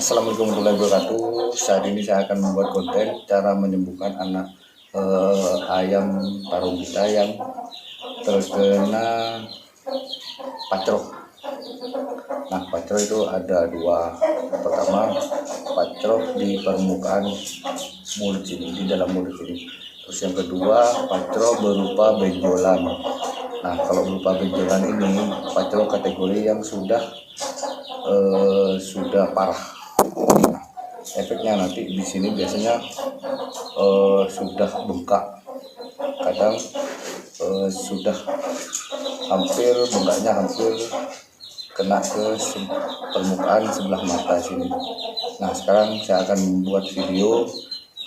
Assalamualaikum warahmatullahi wabarakatuh. Saat ini saya akan membuat konten cara menyembuhkan anak ayam tarung kita yang terkena pacrok. Nah, pacrok itu ada dua. Pertama, pacrok di permukaan mulut ini, di dalam mulut ini. Terus yang kedua, pacrok berupa benjolan. Nah, kalau berupa benjolan ini, pacrok kategori yang sudah parah. Nah, efeknya nanti di sini biasanya sudah bengkak, kadang sudah hampir bengkaknya hampir kena ke permukaan sebelah mata sini. Nah, sekarang saya akan membuat video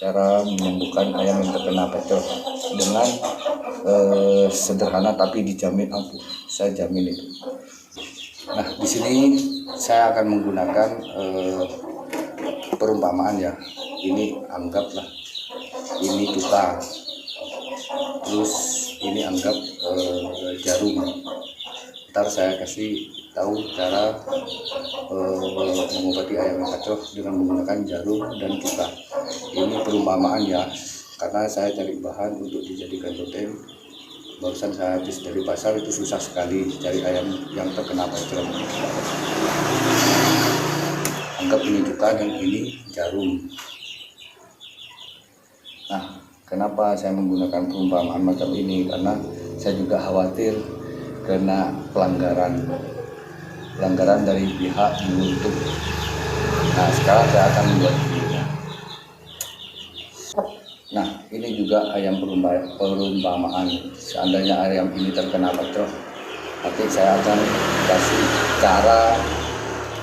cara menyembuhkan ayam yang terkena pacrok dengan sederhana tapi dijamin ampuh. Saya jamin itu. Nah, di sini saya akan menggunakan perumpamaan ya. Ini anggaplah ini cuka, terus ini anggap jarum. Ntar saya kasih tahu cara mengobati ayam pacrok dengan menggunakan jarum dan cuka. Ini perumpamaan ya, karena saya cari bahan untuk dijadikan totem. Barusan saya habis dari pasar, itu susah sekali cari ayam yang terkena pacrok. Anggap ini cuka dan ini jarum. Nah, kenapa saya menggunakan perumpamaan macam ini? Karena saya juga khawatir kena pelanggaran dari pihak YouTube. Nah, sekarang saya akan membuat videonya. Nah, ini juga ayam perumpamaan. Seandainya ayam ini terkena pacrok, nanti saya akan kasih cara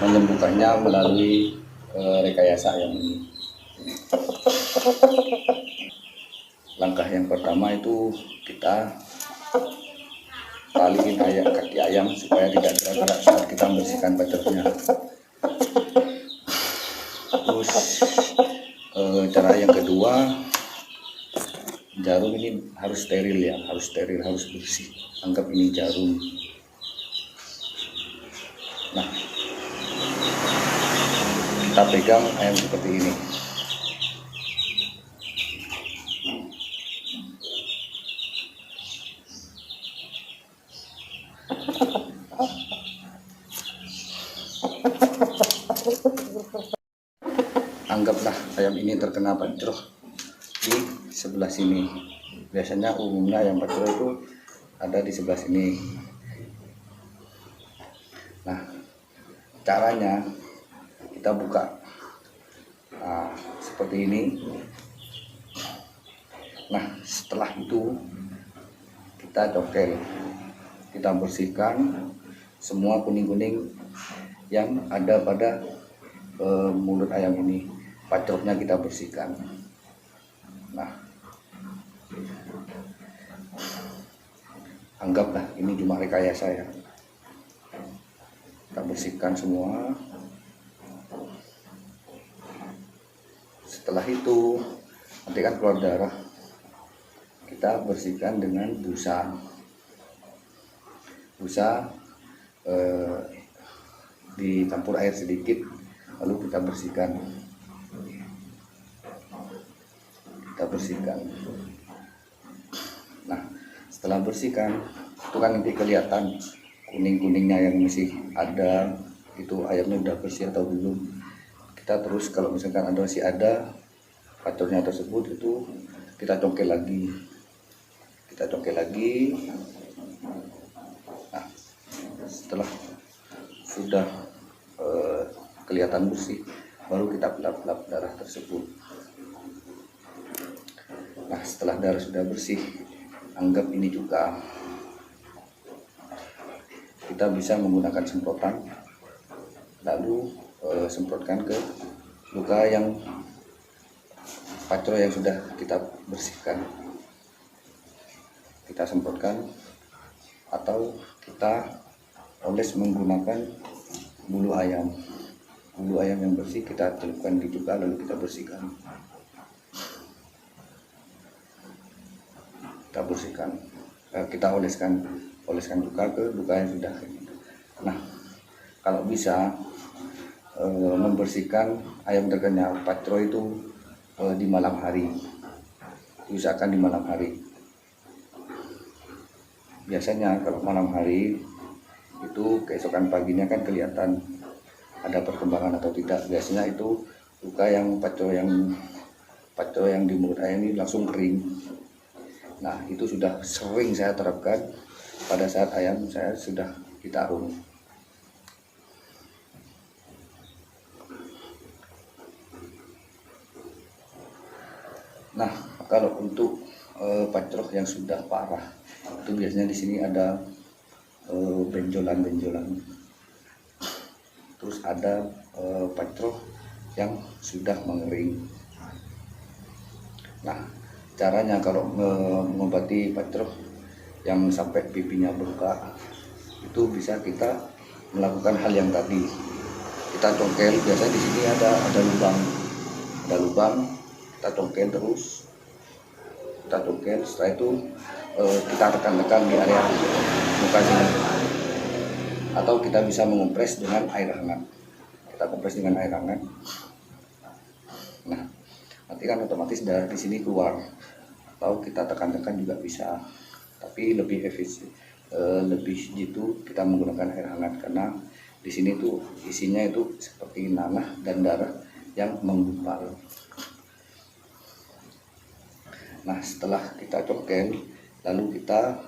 menyembuhkannya melalui rekayasa ayam ini. Langkah yang pertama itu kita taliin kaki ayam supaya tidak gerak-gerak saat kita membersihkan pacroknya. Terus cara yang kedua, jarum ini harus steril ya, harus bersih. Anggap ini jarum. Nah, kita pegang ayam seperti ini. Anggaplah ayam ini terkena pacrok di sebelah sini. Biasanya umumnya ayam pacrok itu ada di sebelah sini. Nah, caranya kita buka seperti ini. Nah, setelah itu kita cokel, kita bersihkan semua kuning-kuning yang ada pada mulut ayam ini. Pacroknya kita bersihkan. Nah, anggaplah ini cuma rekayasa ya. Kita bersihkan semua. Setelah itu nanti kan keluar darah, kita bersihkan dengan busa dicampur air sedikit, lalu kita bersihkan. Nah, setelah bersihkan itu kan nanti kelihatan kuning-kuningnya yang masih ada, itu ayamnya udah bersih atau belum. Kita terus kalau misalkan masih ada pacroknya tersebut, itu kita congkel lagi. Nah, setelah sudah kelihatan bersih, baru kita pelap-pelap darah tersebut. Nah, setelah darah sudah bersih, anggap ini juga kita bisa menggunakan semprotan, lalu semprotkan ke luka yang pacrok yang sudah kita bersihkan. Kita semprotkan atau kita oles menggunakan bulu ayam yang bersih, kita celupkan di cuka lalu kita bersihkan. Kita oleskan cuka ke luka yang sudah. Nah, kalau bisa membersihkan ayam terkena patro itu di malam hari. Usahakan di malam hari. Biasanya kalau malam hari itu keesokan paginya kan kelihatan ada perkembangan atau tidak. Biasanya itu luka yang patro yang di mulut ayam ini langsung kering. Nah, itu sudah sering saya terapkan pada saat ayam saya sudah ditarung. Nah, kalau untuk pacroh yang sudah parah, itu biasanya di sini ada benjolan-benjolan. Terus ada pacroh yang sudah mengering. Nah, caranya kalau mengobati pacroh yang sampai pipinya bengkak, itu bisa kita melakukan hal yang tadi. Kita congkel, biasanya di sini ada lubang, kita congkel terus, setelah itu kita tekan-tekan di area muka sini, atau kita bisa mengompres dengan air hangat. Kita kompres dengan air hangat. Nah, nanti kan otomatis darah di sini keluar, atau kita tekan-tekan juga bisa, tapi lebih efisien, lebih gitu kita menggunakan air hangat, karena di sini tuh isinya itu seperti nanah dan darah yang menggumpal. Nah, setelah kita congkel, lalu kita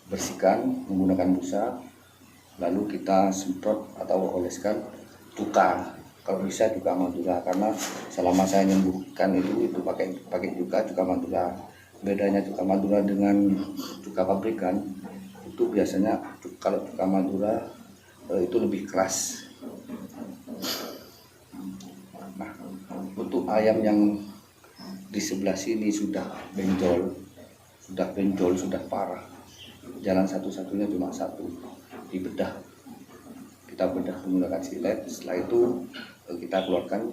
bersihkan menggunakan busa, lalu kita semprot atau oleskan cuka. Kalau bisa cuka Madura, karena selama saya menyembuhkan itu pakai cuka Madura. Bedanya cuka Madura dengan cuka pabrikan, itu biasanya kalau cuka Madura itu lebih keras. Nah, untuk ayam yang di sebelah sini sudah benjol, sudah parah, jalan satu-satunya cuma satu, dibedah. Kita bedah menggunakan silet. Setelah itu kita keluarkan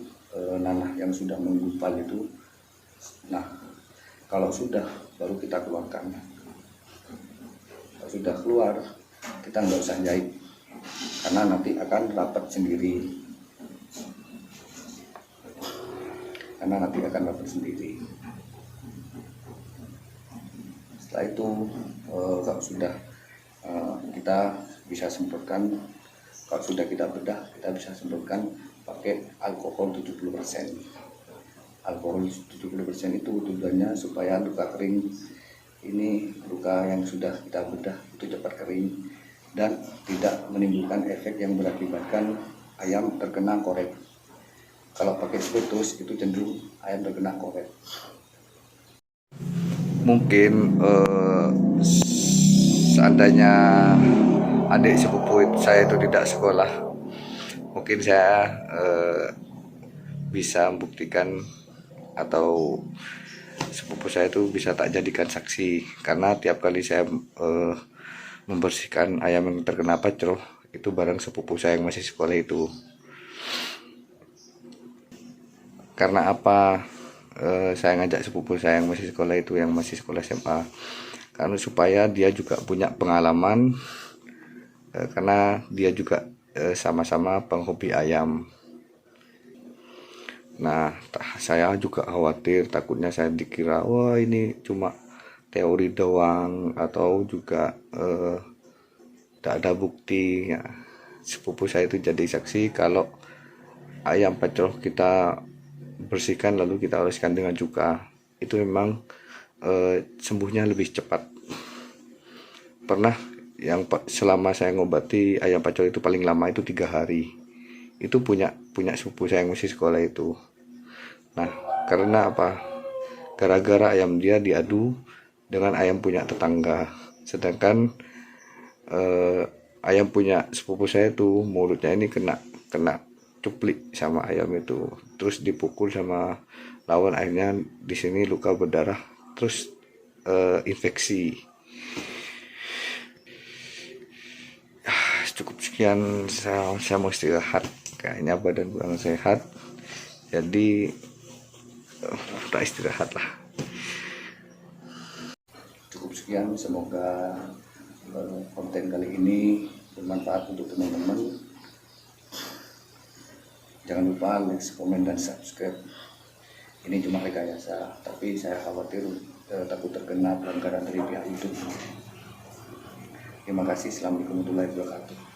nanah yang sudah menggumpal itu. Nah, kalau sudah, baru kita keluarkan. Kalau sudah keluar, kita nggak usah jahit, karena nanti akan rapat sendiri. Setelah itu kalau sudah kita bisa semprotkan. Kalau sudah kita bedah, kita bisa semprotkan pakai alkohol 70%. Alkohol 70% itu tujuannya supaya luka kering ini, luka yang sudah kita bedah itu cepat kering dan tidak menimbulkan efek yang berakibatkan ayam terkena koret. Kalau pakai spiritus itu cenderung ayam terkena koret. Mungkin seandainya adik sepupu saya itu tidak sekolah, mungkin saya bisa membuktikan, atau sepupu saya itu bisa tak jadikan saksi, karena tiap kali saya membersihkan ayam yang terkena pacroh itu bareng sepupu saya yang masih sekolah itu. Karena apa saya ngajak sepupu saya yang masih sekolah itu, yang masih sekolah SMA, karena supaya dia juga punya pengalaman, karena dia juga sama-sama penghobi ayam. Nah, saya juga khawatir, takutnya saya dikira wah ini cuma teori doang, atau juga tidak ada bukti ya. Sepupu saya itu jadi saksi kalau ayam pacroh kita bersihkan lalu kita oleskan dengan cuka, itu memang sembuhnya lebih cepat. Pernah yang selama saya ngobati ayam pacroh itu paling lama itu 3 hari. Itu punya sepupu saya yang masih sekolah itu. Nah, karena apa? Gara-gara ayam dia diadu dengan ayam punya tetangga. Sedangkan ayam punya sepupu saya itu mulutnya ini kena cuplik sama ayam itu. Terus dipukul sama lawan, akhirnya di sini luka berdarah, terus infeksi. Cukup sekian, saya mau istirahat, kayaknya badan kurang sehat, jadi udah istirahat lah. Cukup sekian, semoga konten kali ini bermanfaat untuk teman-teman. Jangan lupa like, komen, dan subscribe. Ini cuma rekayasa, tapi saya khawatir takut terkena pelanggaran dari pihak YouTube. Terima kasih. Assalamualaikum warahmatullahi wabarakatuh.